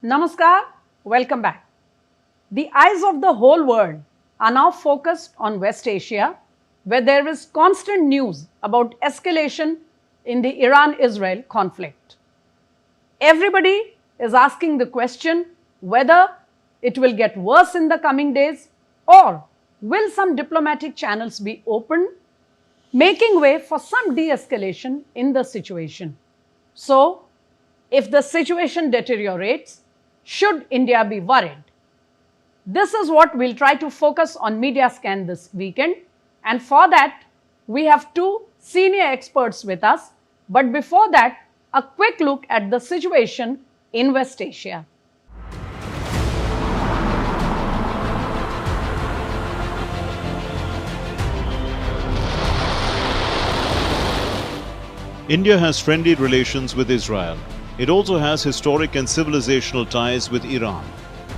Namaskar, welcome back. The eyes of the whole world are now focused on West Asia, where there is constant news about escalation in the Iran-Israel conflict. Everybody is asking the question whether it will get worse in the coming days or will some diplomatic channels be opened, making way for some de-escalation in the situation. So, if the situation deteriorates, should India be worried? This is what we'll try to focus on Media Scan this weekend, and for that, we have two senior experts with us. But before that, a quick look at the situation in West Asia. India has friendly relations with Israel. It also has historic and civilizational ties with Iran.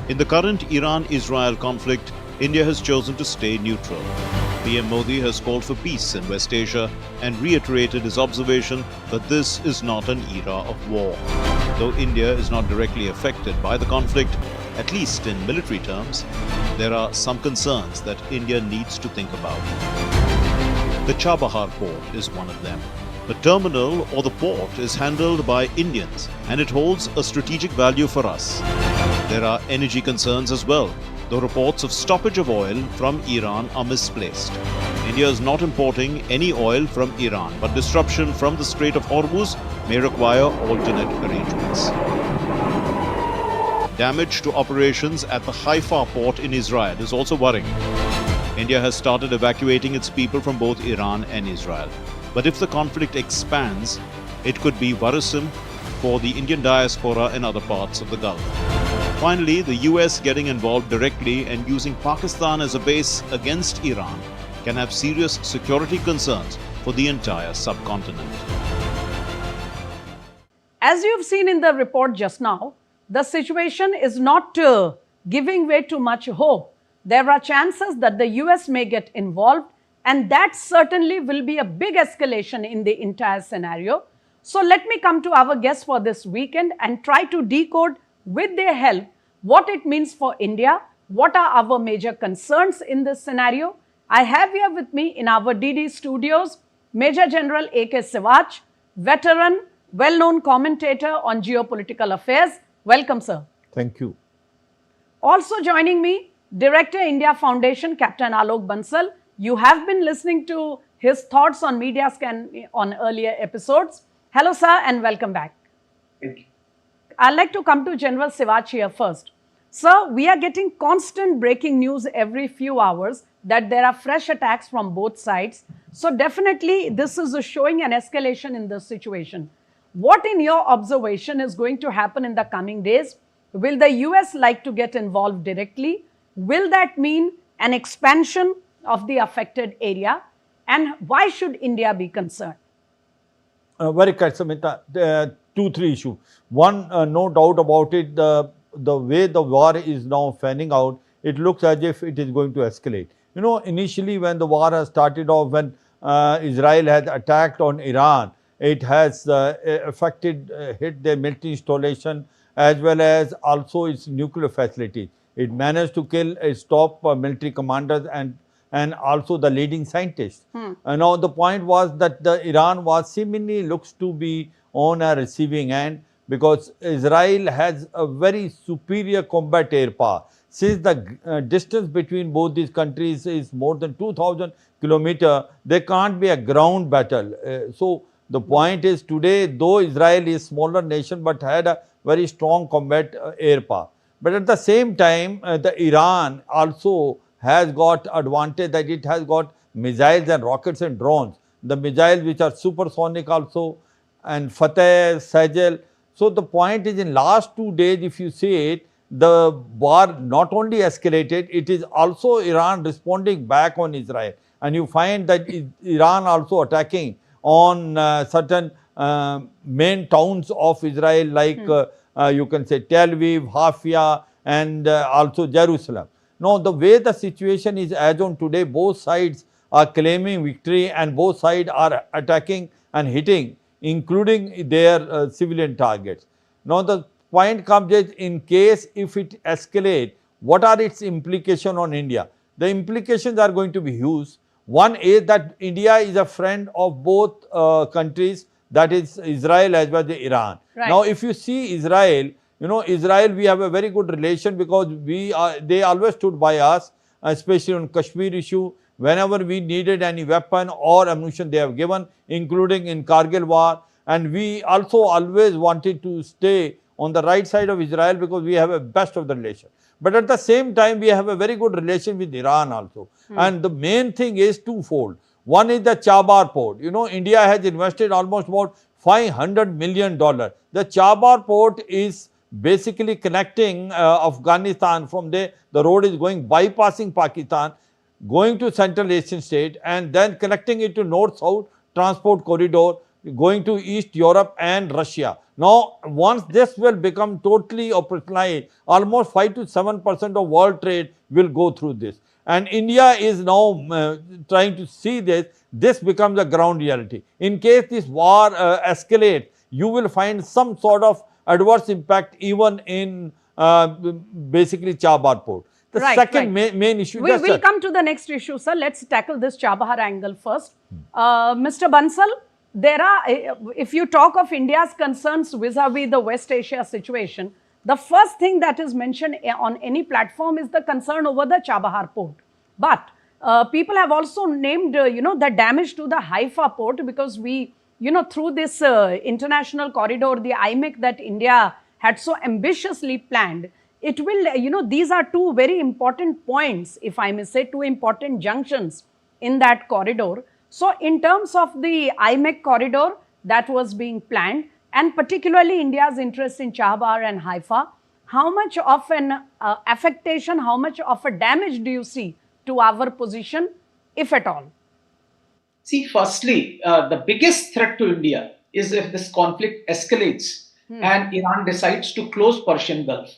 In the current Iran-Israel conflict, India has chosen to stay neutral. PM Modi has called for peace in West Asia and reiterated his observation that this is not an era of war. Though India is not directly affected by the conflict, at least in military terms, there are some concerns that India needs to think about. The Chabahar Port is one of them. The terminal or the port is handled by Indians and it holds a strategic value for us. There are energy concerns as well, though reports of stoppage of oil from Iran are misplaced. India is not importing any oil from Iran, but disruption from the Strait of Hormuz may require alternate arrangements. Damage to operations at the Haifa port in Israel is also worrying. India has started evacuating its people from both Iran and Israel. But if the conflict expands, it could be worrisome for the Indian diaspora in other parts of the Gulf. Finally, the US getting involved directly and using Pakistan as a base against Iran can have serious security concerns for the entire subcontinent. As you've seen in the report just now, the situation is not giving way to much hope. There are chances that the US may get involved, and that certainly will be a big escalation in the entire scenario. So let me come to our guests for this weekend and try to decode with their help what it means for India, what are our major concerns in this scenario. I have here with me in our DD studios, Major General A.K. Siwach, veteran, well-known commentator on geopolitical affairs. Welcome, sir. Thank you. Also joining me, Director, India Foundation, Captain Alok Bansal. You have been listening to his thoughts on Media Scan on earlier episodes. Hello, sir, and welcome back. Thank you. I'd like to come to General Siwach here first. Sir, we are getting constant breaking news every few hours that there are fresh attacks from both sides. So definitely, this is showing an escalation in the situation. What, in your observation, is going to happen in the coming days? Will the US like to get involved directly? Will that mean an expansion of the affected area, and why should India be concerned? Very correct, Samita. Three issues. One, no doubt about it, the way the war is now fanning out, it looks as if it is going to escalate. You know, initially when the war has started off, when Israel had attacked on Iran, it has hit their military installation as well as also its nuclear facilities. It managed to kill top military commanders and also the leading scientists. Now the point was that the Iran was seemingly looks to be on a receiving end because Israel has a very superior combat air power. Since the distance between both these countries is more than 2,000 kilometers, there can't be a ground battle. So the point is today, though Israel is a smaller nation but had a very strong combat air power. But at the same time, the Iran also has got advantage that it has got missiles and rockets and drones. The missiles which are supersonic also, and Fateh, Sajal. So the point is, in last 2 days, if you see it, the war not only escalated, it is also Iran responding back on Israel. And you find that Iran also attacking on certain main towns of Israel like you can say Tel Aviv, Haifa and also Jerusalem. Now the way the situation is as on today, both sides are claiming victory and both sides are attacking and hitting, including their civilian targets. Now the point comes is, in case if it escalates, what are its implications on India? The implications are going to be huge. One is that India is a friend of both countries, that is Israel as well as Iran. Right. Now, if you see Israel, Israel, we have a very good relation because they always stood by us, especially on Kashmir issue. Whenever we needed any weapon or ammunition, they have given, including in Kargil war. And we also always wanted to stay on the right side of Israel because we have a best of the relation. But at the same time, we have a very good relation with Iran also. And the main thing is twofold. One is the Chabahar Port. India has invested almost about $500 million. The Chabahar Port is basically connecting Afghanistan. From there, the road is going, bypassing Pakistan, going to Central Asian state, and then connecting it to North-South transport corridor, going to East Europe and Russia. Now, once this will become totally operationalized, almost 5 to 7% of world trade will go through this. And India is now trying to see this. This becomes a ground reality. In case this war escalates, you will find some sort of adverse impact even in basically Chabahar Port. The second main issue. We will come to the next issue, sir. Let's tackle this Chabahar angle first. Mr. Bansal, there are, if you talk of India's concerns vis-a-vis the West Asia situation, the first thing that is mentioned on any platform is the concern over the Chabahar port. But people have also named, the damage to the Haifa port, because we, through this international corridor, the IMEC that India had so ambitiously planned, it will, these are two very important points, if I may say, two important junctions in that corridor. So, in terms of the IMEC corridor that was being planned, and particularly India's interest in Chabahar and Haifa, how much of an affectation, how much of a damage do you see to our position, if at all? See, firstly, the biggest threat to India is if this conflict escalates and Iran decides to close Persian Gulf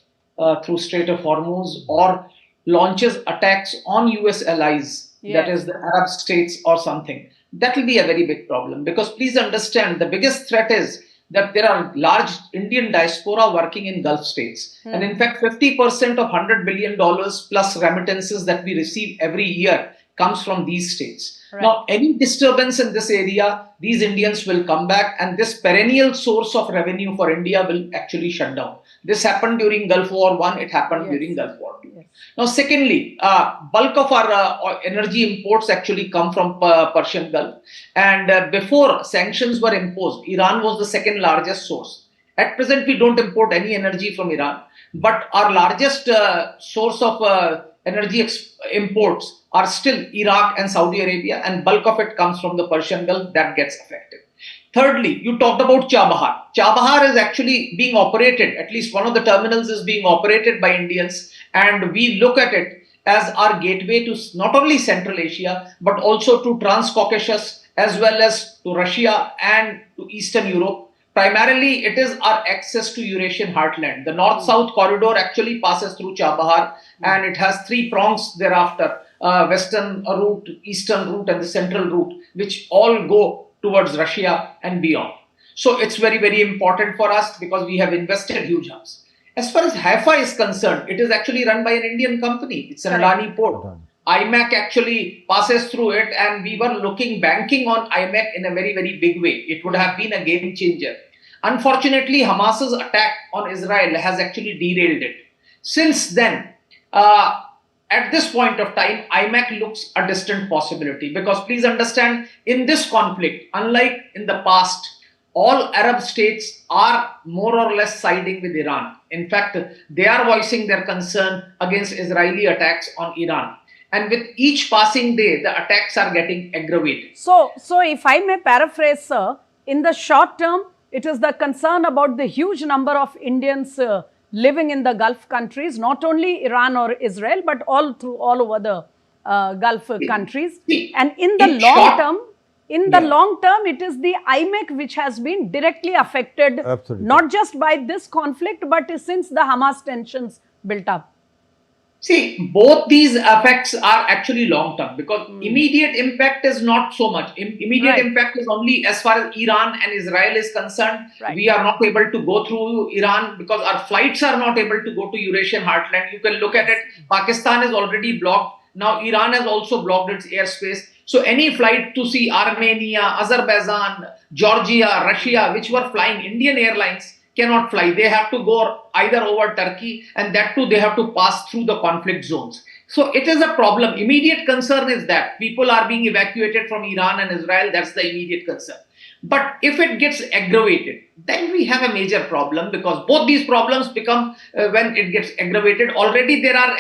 through Strait of Hormuz, or launches attacks on US allies, that is the Arab states or something. That will be a very big problem, because please understand, the biggest threat is that there are large Indian diaspora working in Gulf states. And in fact, 50% of $100 billion plus remittances that we receive every year comes from these states. Right. Now, any disturbance in this area, these Indians will come back, and this perennial source of revenue for India will actually shut down. This happened during Gulf War I, it happened during Gulf War II. Yes. Now, secondly, bulk of our energy imports actually come from Persian Gulf. And before sanctions were imposed, Iran was the second largest source. At present, we don't import any energy from Iran, but our largest source of energy imports are still Iraq and Saudi Arabia, and bulk of it comes from the Persian Gulf. That gets affected. Thirdly, you talked about Chabahar. Chabahar is actually being operated, at least one of the terminals is being operated by Indians, and we look at it as our gateway to not only Central Asia, but also to Trans-Caucasus, as well as to Russia and to Eastern Europe. Primarily, it is our access to Eurasian heartland. The north-south corridor actually passes through Chabahar, and it has three prongs thereafter, western route, eastern route, and the central route, which all go towards Russia and beyond. So it's very, very important for us because we have invested huge amounts. As far as Haifa is concerned, it is actually run by an Indian company. It's an Adani port. IMEC actually passes through it, and we were banking on IMEC in a very, very big way. It would have been a game changer. Unfortunately, Hamas's attack on Israel has actually derailed it. Since then, at this point of time, IMEC looks a distant possibility, because please understand, in this conflict, unlike in the past, all Arab states are more or less siding with Iran. In fact, they are voicing their concern against Israeli attacks on Iran. And with each passing day, the attacks are getting aggravated. So if I may paraphrase, sir, in the short term, it is the concern about the huge number of Indians living in the Gulf countries, not only Iran or Israel, but all over the Gulf countries. And in the long term, it is the IMEC which has been directly affected, not just by this conflict, but since the Hamas tensions built up. See, both these effects are actually long term because immediate impact is not so much. Immediate Right. impact is only as far as Iran and Israel is concerned. Right. We are not able to go through Iran because our flights are not able to go to Eurasian heartland. You can look at it. Pakistan is already blocked. Now Iran has also blocked its airspace. So any flight to see Armenia, Azerbaijan, Georgia, Russia, which were flying Indian airlines, cannot fly. They have to go either over Turkey, and that too they have to pass through the conflict zones. So it is a problem. Immediate concern is that people are being evacuated from Iran and Israel. That's the immediate concern. But if it gets aggravated, then we have a major problem because both these problems become when it gets aggravated. Already there are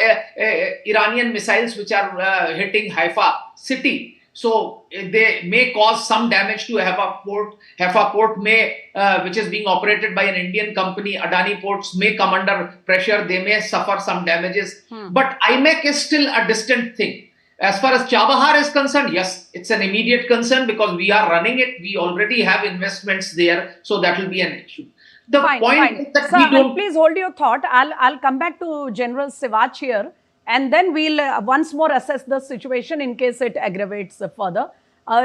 Iranian missiles which are hitting Haifa city. So they may cause some damage to Haifa port. Haifa port may, which is being operated by an Indian company, Adani ports may come under pressure. They may suffer some damages. But IMEC is still a distant thing. As far as Chabahar is concerned, yes, it's an immediate concern because we are running it. We already have investments there, so that will be an issue. The point is that Sir, we don't. please hold your thought. I'll come back to General Siwach here, and then we'll once more assess the situation in case it aggravates further.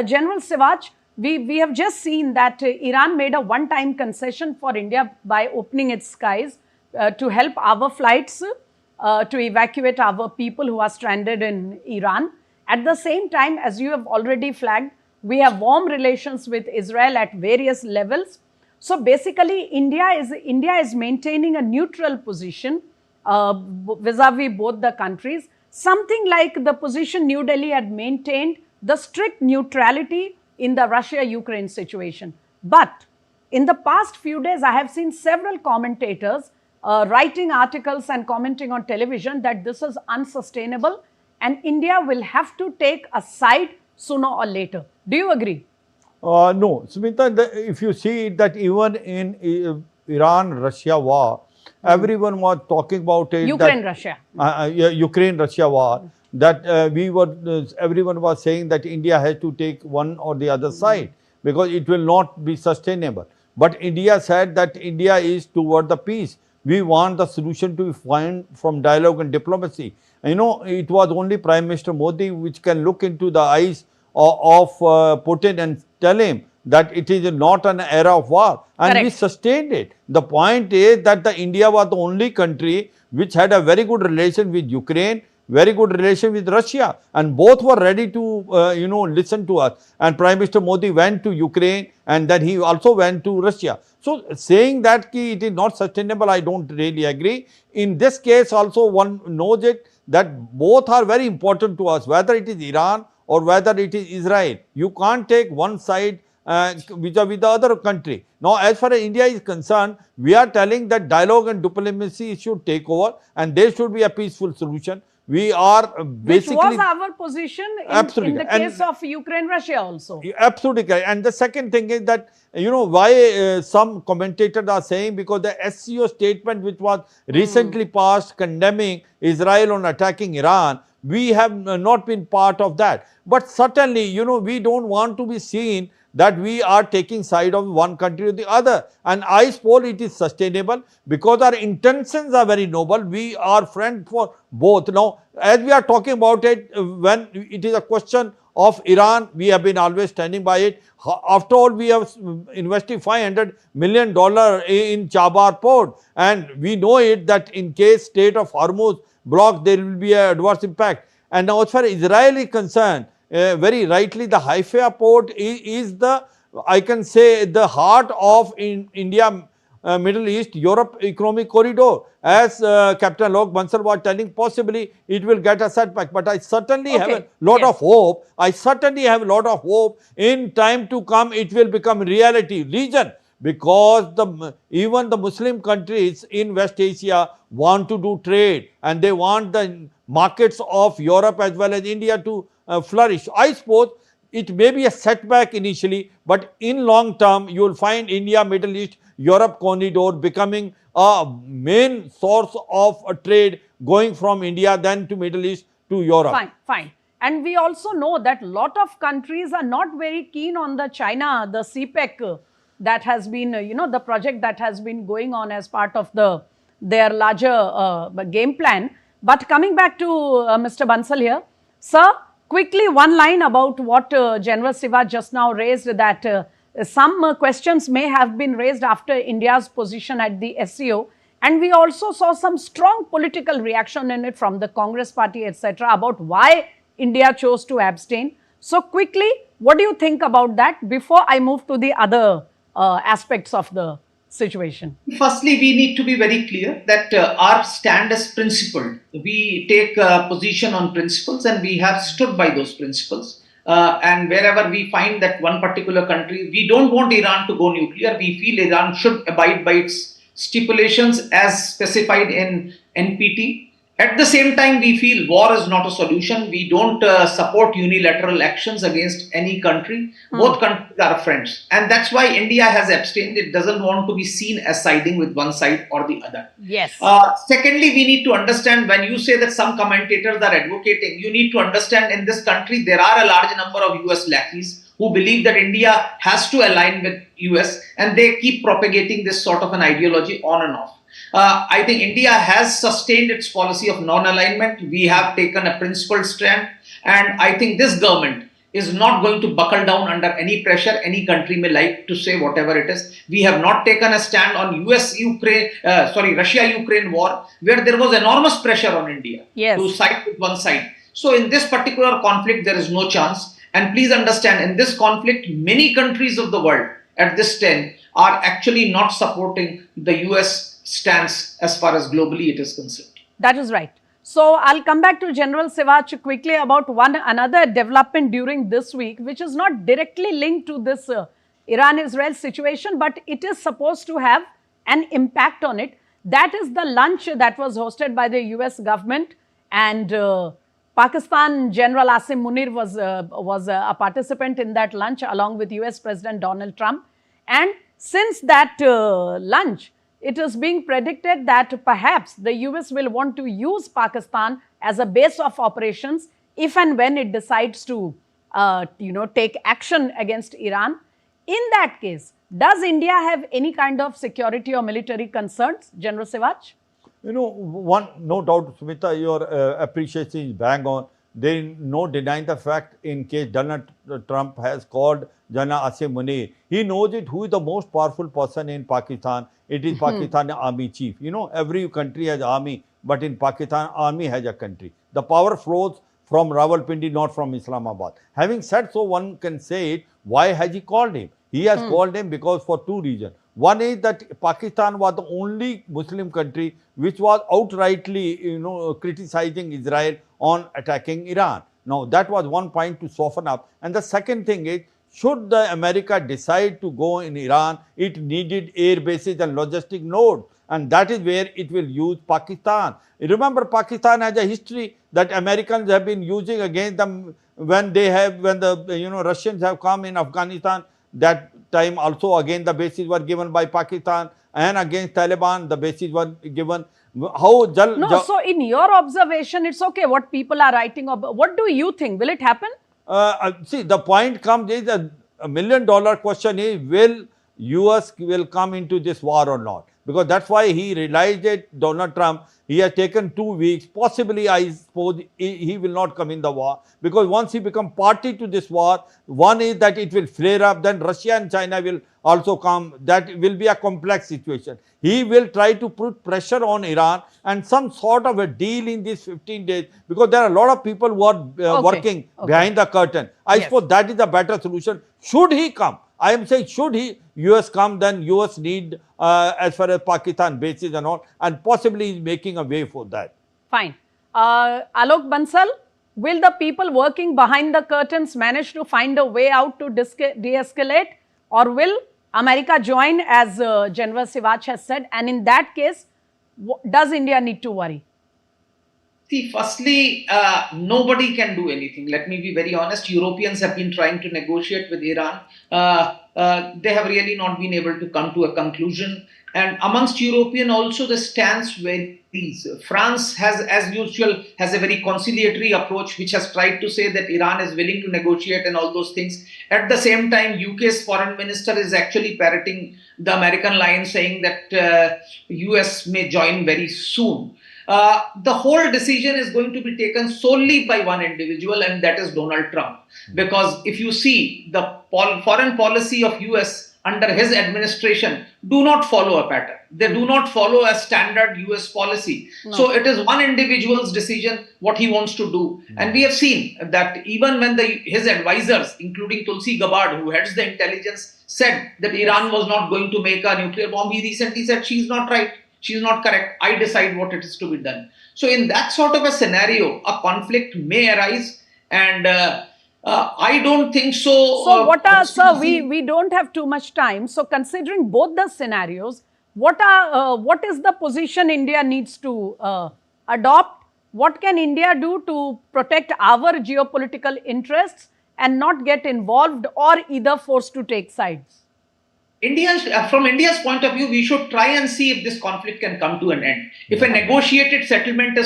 General Siwach, we have just seen that Iran made a one-time concession for India by opening its skies to help our flights to evacuate our people who are stranded in Iran. At the same time, as you have already flagged, we have warm relations with Israel at various levels. So basically, India is maintaining a neutral position vis-a-vis both the countries, something like the position New Delhi had maintained, the strict neutrality in the Russia-Ukraine situation. But in the past few days, I have seen several commentators writing articles and commenting on television that this is unsustainable and India will have to take a side sooner or later. Do you agree? No, Smita, if you see that even in Iran-Russia war, everyone was talking about it. Ukraine-Russia. Ukraine-Russia war. That everyone was saying that India has to take one or the other side because it will not be sustainable. But India said that India is toward the peace. We want the solution to be found from dialogue and diplomacy. You know, it was only Prime Minister Modi which can look into the eyes of Putin and tell him that it is not an era of war, and Correct. we sustained it. The point is that India was the only country which had a very good relation with Ukraine, very good relation with Russia, and both were ready to listen to us. And Prime Minister Modi went to Ukraine, and then he also went to Russia. So saying that it is not sustainable, I don't really agree. In this case also, one knows it that both are very important to us, whether it is Iran or whether it is Israel. You can't take one side vis-a-vis the other country. Now, as far as India is concerned, we are telling that dialogue and diplomacy should take over and there should be a peaceful solution. We are basically... Which was our position in the case of Ukraine-Russia also. Absolutely correct. And the second thing is that, you know, why some commentators are saying, because the SCO statement which was recently passed condemning Israel on attacking Iran, we have not been part of that. But certainly, you know, we don't want to be seen that we are taking side of one country or the other. And I suppose it is sustainable because our intentions are very noble. We are friends for both. Now, as we are talking about it, when it is a question of Iran, we have been always standing by it. After all, we have invested $500 million in Chabahar Port. And we know it that in case Strait of Hormuz blocked, there will be an adverse impact. And now as far as Israel is concerned, very rightly, the Haifa port is the, I can say, the heart of India, Middle East, Europe economic corridor. As Captain Alok Bansal was telling, possibly it will get a setback. But I certainly have a lot of hope. I certainly have a lot of hope. In time to come, it will become reality, region. Because even the Muslim countries in West Asia want to do trade and they want the markets of Europe as well as India to flourish. I suppose it may be a setback initially, but in long term, you will find India, Middle East, Europe corridor becoming a main source of trade going from India then to Middle East to Europe. Fine. And we also know that a lot of countries are not very keen on the China, the CPEC that has been, the project that has been going on as part of their larger game plan. But coming back to Mr. Bansal here, sir, quickly one line about what General Siwach just now raised, that some questions may have been raised after India's position at the SCO. And we also saw some strong political reaction in it from the Congress party, etc., about why India chose to abstain. So quickly, what do you think about that before I move to the other aspects of the situation? Firstly, we need to be very clear that our stand is principled. We take a position on principles and we have stood by those principles. And wherever we find that one particular country, we don't want Iran to go nuclear. We feel Iran should abide by its stipulations as specified in NPT. At the same time, we feel war is not a solution. We don't support unilateral actions against any country. Both countries are friends. And that's why India has abstained. It doesn't want to be seen as siding with one side or the other. Yes. Secondly, we need to understand, when you say that some commentators are advocating, you need to understand in this country, there are a large number of US lackeys who believe that India has to align with US, and they keep propagating this sort of an ideology on and off. I think India has sustained its policy of non-alignment. We have taken a principled stand, and I think this government is not going to buckle down under any pressure. Any country may like to say whatever it is. We have not taken a stand on Russia-Ukraine war, where there was enormous pressure on India to side with one side. So in this particular conflict, there is no chance. And please understand, in this conflict, many countries of the world at this time are actually not supporting the US stance as far as globally it is concerned. That is right. So I'll come back to General Siwach quickly about another development during this week, which is not directly linked to this Iran-Israel situation, but it is supposed to have an impact on it. That is the lunch that was hosted by the US government, and Pakistan General Asim Munir was a participant in that lunch along with US President Donald Trump. And since that lunch, it is being predicted that perhaps the US will want to use Pakistan as a base of operations if and when it decides to, take action against Iran. In that case, does India have any kind of security or military concerns, General Siwach? No doubt, Smita, your appreciation is bang on. There is no denying the fact, in case Donald Trump has called Jana Asim Munir, he knows it, who is the most powerful person in Pakistan. It is Pakistan army chief. Every country has army, but in Pakistan, army has a country. The power flows from Rawalpindi, not from Islamabad. Having said so, one can say it, why has he called him? He has called him because for two reasons. One is that Pakistan was the only Muslim country which was outrightly, criticizing Israel on attacking Iran. Now, that was one point to soften up. And the second thing is, should the America decide to go in Iran, it needed air bases and logistic nodes. And that is where it will use Pakistan. Remember, Pakistan has a history that Americans have been using against them when the Russians have come in Afghanistan. That time also again the bases were given by Pakistan, and against Taliban the bases were given. So in your observation, it's okay what people are writing about. What do you think? Will it happen? See, the point comes is $1 million question is, will US will come into this war or not? Because that's why he realized it, Donald Trump, he has taken 2 weeks. Possibly, I suppose, he will not come in the war. Because once he becomes party to this war, one is that it will flare up, then Russia and China will also come. That will be a complex situation. He will try to put pressure on Iran and some sort of a deal in these 15 days, because there are a lot of people who are working behind the curtain. I suppose that is a better solution. Should he come? I am saying, should US come, then US need, as far as Pakistan bases and all, and possibly is making a way for that. Fine. Alok, Bansal, will the people working behind the curtains manage to find a way out to de-escalate, or will America join, as General Siwach has said? And in that case, does India need to worry? See, firstly, nobody can do anything. Let me be very honest. Europeans have been trying to negotiate with Iran. They have really not been able to come to a conclusion. And amongst European also, the stance varies. France has, as usual, has a very conciliatory approach, which has tried to say that Iran is willing to negotiate and all those things. At the same time, UK's foreign minister is actually parroting the American line, saying that US may join very soon. the whole decision is going to be taken solely by one individual, and that is Donald Trump. Because if you see the foreign policy of US under his administration do not follow a pattern. They do not follow a standard US policy. No. So it is one individual's decision what he wants to do. And we have seen that even when his advisors, including Tulsi Gabbard, who heads the intelligence, said that Iran was not going to make a nuclear bomb, he recently said she's not right. She's not correct. I decide what it is to be done. So in that sort of a scenario, a conflict may arise, and I don't think so. So sir, we don't have too much time. So considering both the scenarios, what is the position India needs to adopt? What can India do to protect our geopolitical interests and not get involved or either forced to take sides? From India's point of view, we should try and see if this conflict can come to an end. If a negotiated settlement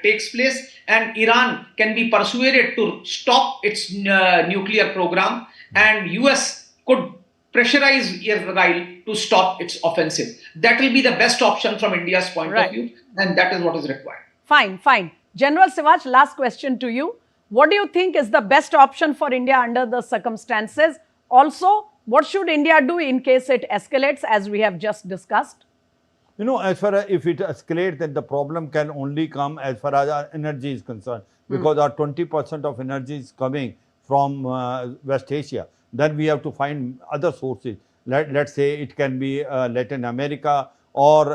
takes place and Iran can be persuaded to stop its nuclear program, and US could pressurize Israel to stop its offensive, that will be the best option from India's point of view, and that is what is required. Fine. General Siwach, last question to you. What do you think is the best option for India under the circumstances? Also, what should India do in case it escalates, as we have just discussed? As far as if it escalates, then the problem can only come as far as our energy is concerned, because our 20% of energy is coming from West Asia. Then we have to find other sources. Let's say it can be Latin America, or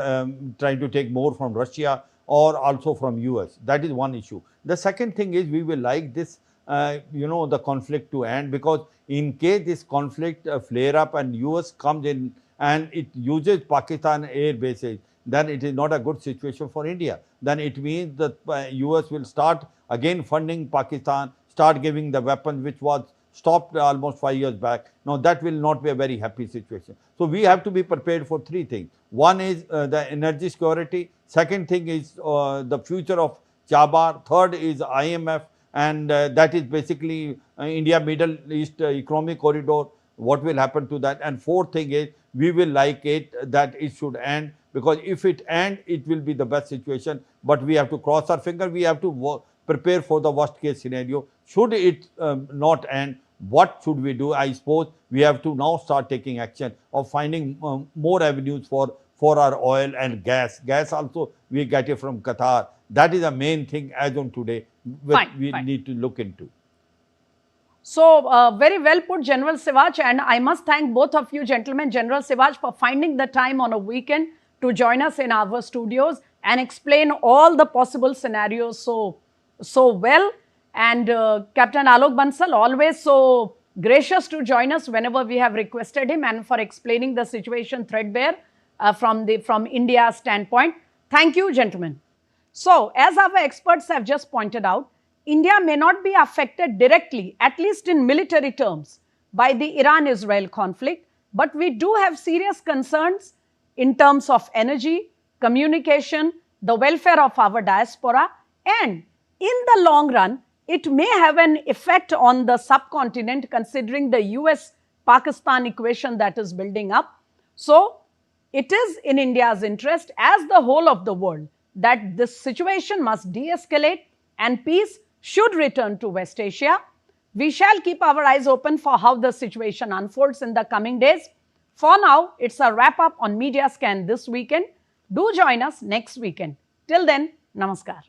trying to take more from Russia, or also from US. That is one issue. The second thing is we will like this the conflict to end, because in case this conflict flare up and US comes in and it uses Pakistan air bases, then it is not a good situation for India. Then it means that US will start again funding Pakistan, start giving the weapons which was stopped almost 5 years back. Now that will not be a very happy situation. So we have to be prepared for three things. One is the energy security. Second thing is the future of Chabahar. Third is IMF. And that is basically India Middle East economic corridor, what will happen to that. And fourth thing is we will like it that it should end, because if it ends, it will be the best situation. But we have to cross our finger. We have to prepare for the worst case scenario. Should it not end, what should we do? I suppose we have to now start taking action of finding more avenues for our oil and gas. Gas also we get it from Qatar. That is the main thing as on today we need to look into. So, very well put, General Siwach, and I must thank both of you gentlemen, General Siwach, for finding the time on a weekend to join us in our studios and explain all the possible scenarios so well. And Captain Alok Bansal, always so gracious to join us whenever we have requested him, and for explaining the situation threadbare from India's standpoint. Thank you, gentlemen. So, as our experts have just pointed out, India may not be affected directly, at least in military terms, by the Iran-Israel conflict, but we do have serious concerns in terms of energy, communication, the welfare of our diaspora, and in the long run, it may have an effect on the subcontinent, considering the US-Pakistan equation that is building up. So, it is in India's interest, as the whole of the world, that this situation must de-escalate and peace should return to West Asia. We shall keep our eyes open for how the situation unfolds in the coming days. For now, it's a wrap-up on Media Scan this weekend. Do join us next weekend. Till then, namaskar.